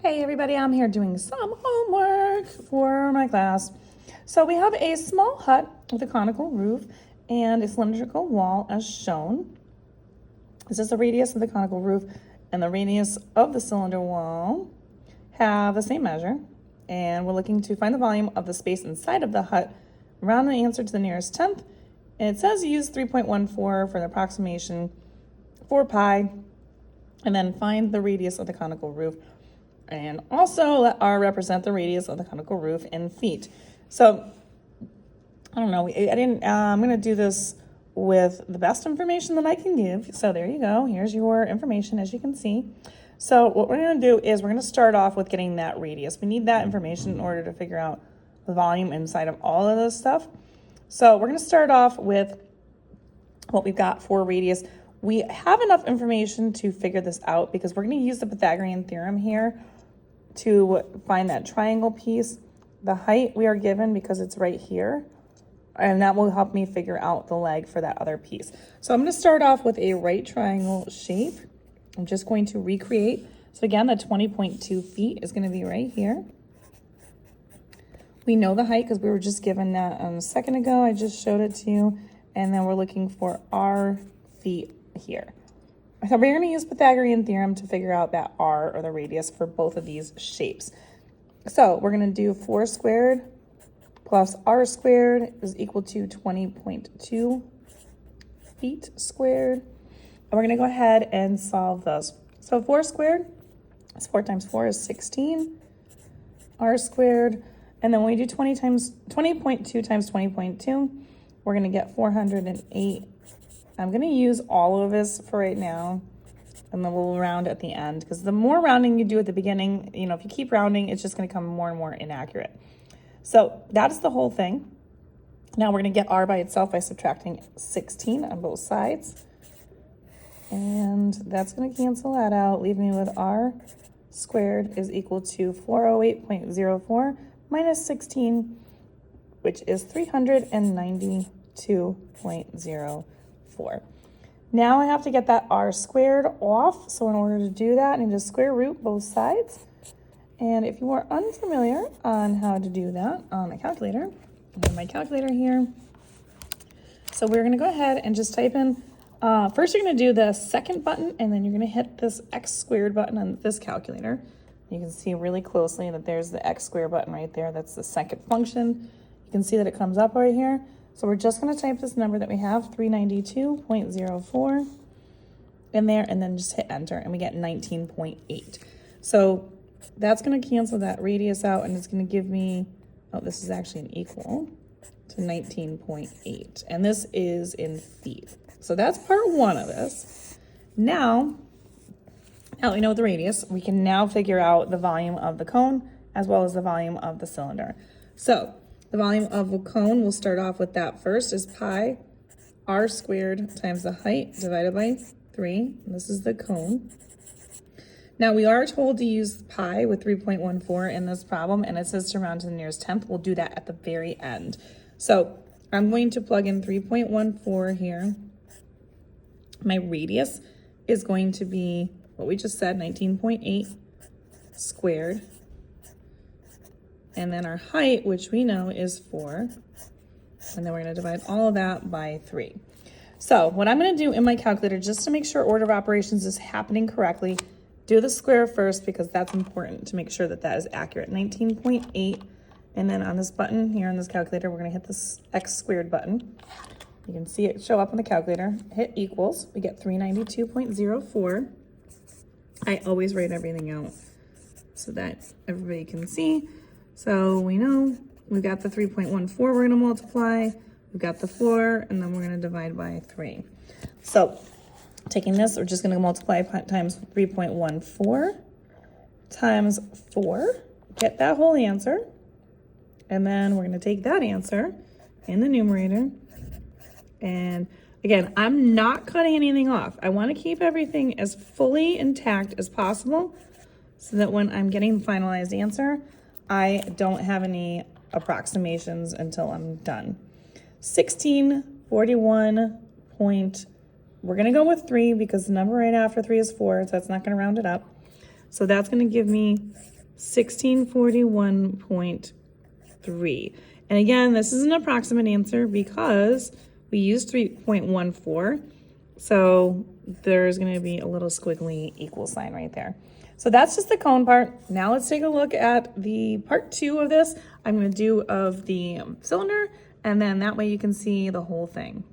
Hey everybody, I'm here doing some homework for my class. So we have a small hut with a conical roof and a cylindrical wall as shown. This is the radius of the conical roof and the radius of the cylinder wall have the same measure. And we're looking to find the volume of the space inside of the hut. Round the answer to the nearest tenth. And it says use 3.14 for the approximation for pi, and then find the radius of the conical roof. And also let R represent the radius of the conical roof in feet. So I don't know. I'm going to do this with the best information that I can give. So there you go. Here's your information, as you can see. So what we're going to do is we're going to start off with getting that radius. We need that information in order to figure out the volume inside of all of this stuff. So we're going to start off with what we've got for radius. We have enough information to figure this out because we're going to use the Pythagorean theorem here to find that triangle piece. The height we are given because it's right here, and that will help me figure out the leg for that other piece. So I'm going to start off with a right triangle shape. I'm just going to recreate. So again, the 20.2 feet is going to be right here. We know the height because we were just given that a second ago. I just showed it to you. And then we're looking for our feet here. So we're going to use Pythagorean theorem to figure out that R, or the radius, for both of these shapes. So we're going to do 4 squared plus R squared is equal to 20.2 feet squared. And we're going to go ahead and solve those. So 4 squared is 4 times 4 is 16. R squared. And then when we do 20.2 times 20.2, we're going to get 408. I'm going to use all of this for right now, and then we'll round at the end, because the more rounding you do at the beginning, if you keep rounding, it's just going to become more and more inaccurate. So that is the whole thing. Now we're going to get R by itself by subtracting 16 on both sides. And that's going to cancel that out, leaving me with R squared is equal to 408.04 minus 16, which is 392.04. Now I have to get that R squared off. So in order to do that, I need to square root both sides. And if you are unfamiliar on how to do that on a calculator, I have my calculator here. So we're going to go ahead and just type in, first you're going to do the second button, and then you're going to hit this X squared button on this calculator. You can see really closely that there's the X squared button right there. That's the second function. You can see that it comes up right here. So we're just going to type this number that we have, 392.04 in there, and then just hit enter, and we get 19.8. So that's going to cancel that radius out, and it's going to give me, this is actually an equal to 19.8, and this is in feet. So that's part one of this. Now we know the radius, we can now figure out the volume of the cone as well as the volume of the cylinder. So the volume of the cone, we'll start off with that first, is pi R squared times the height divided by 3. And this is the cone. Now we are told to use pi with 3.14 in this problem, and it says to round to the nearest tenth. We'll do that at the very end. So I'm going to plug in 3.14 here. My radius is going to be what we just said, 19.8 squared. And then our height, which we know is 4. And then we're going to divide all of that by 3. So what I'm going to do in my calculator, just to make sure order of operations is happening correctly, do the square first, because that's important to make sure that that is accurate. 19.8. And then on this button here on this calculator, we're going to hit this X squared button. You can see it show up on the calculator. Hit equals. We get 392.04. I always write everything out so that everybody can see. So we know we've got the 3.14 we're going to multiply, we've got the 4, and then we're going to divide by 3. So taking this, we're just going to multiply times 3.14 times 4, get that whole answer, and then we're going to take that answer in the numerator. And again, I'm not cutting anything off. I want to keep everything as fully intact as possible so that when I'm getting the finalized answer, I don't have any approximations until I'm done. 1641 point, we're going to go with 3 because the number right after 3 is 4, so that's not going to round it up. So that's going to give me 1641.3. And again, this is an approximate answer because we used 3.14. So there's going to be a little squiggly equal sign right there. So that's just the cone part. Now let's take a look at the part 2 of this. I'm going to do of the cylinder, and then that way you can see the whole thing.